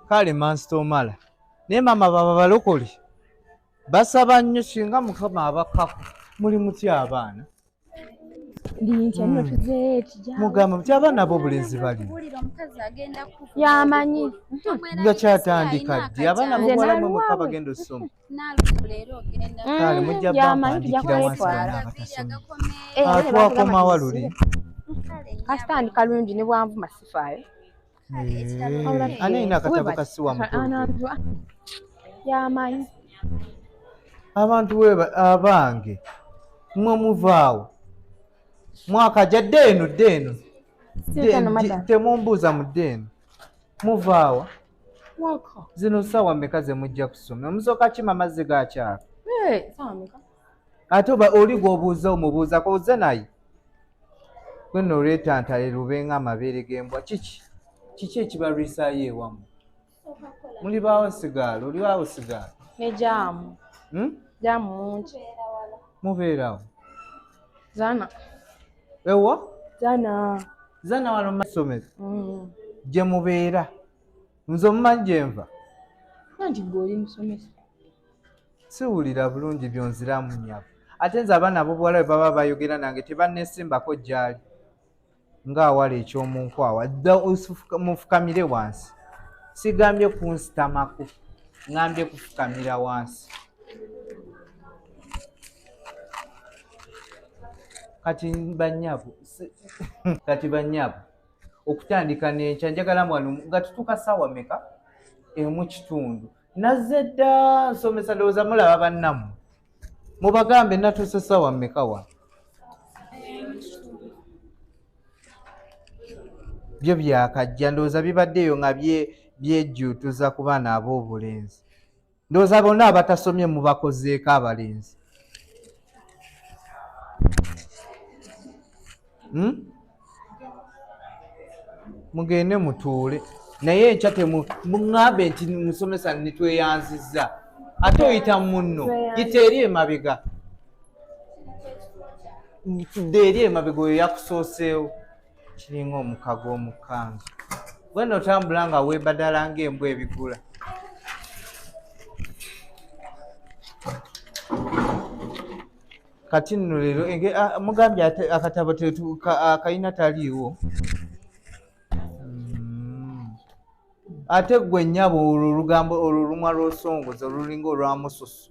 kale mansitomala naye mama baba balokole basaba nnyo singa mukama abakako muli mutya abaana mugamba muti abaana b'obulenzi bali yamanyi nga kyatandika ddi abaana b'obuwala mweka bagenda okusoma kale mujja bampandikira wansi bana abatasoma twakomawa luli kasitandi kalungi ne bwanvu masifaayo ani ayina akatabo kasiwa mukulu yamanyi abantu abange mwe muvaawo mwaka jadde eno temumbuuza mudde eno muvaawa zino ssaawa mmeka ze mujja kusoma omusooka kima amazzi gakyaka ate oba oli gw'obuuza omubuuzako oze naye gweno olwetantale lubenga amabeere g'embwa kiki ekibalwisaayo ewamu muli baawo sigaala oli waawo sigaala ne jaamu jaamu mungi mubeerawo zana ewa zana wano masomero gye mubeera nze omumanyi gye nva anti gw'oli musomesa siwulira bulungi byonziramu nnyabo ate nze abaana b'obuwala bwe baba bayogera nange tebannesimbako gyali ng'awala ekyomunkwawa dda mufukamire wansi sigambye kunsitamako ngambye kufukamira wansi kati bannyabo okutandika n'enkya njagala mwanu nga tutuuka ssaawa meka emu kitundu nazze dda nsomesa ndowooza mulaba bannammwe mubagambe natuuse ssaawa meka wano byo byakajja ndowooza bibaddeyo nga byejjuutuza ku baana ab'obulenzi ndowooza bonna abatasomye mubakozeeko abalenzi mugende mutuule naye enkya muŋŋambe nti musomesa nitweyanzizza ate oyita munno yita eri emabega ntudde eri emabega oyo yakusooseewo kiringa omukago omukanzu bwena otambula nga weebadala ng'embwa ebigula kati nno leero mugambye akatabo akayina taliiwo ate gwe nnyabo olwo olugambo olwo olumwa lw'osongoza olulinga olwa mususu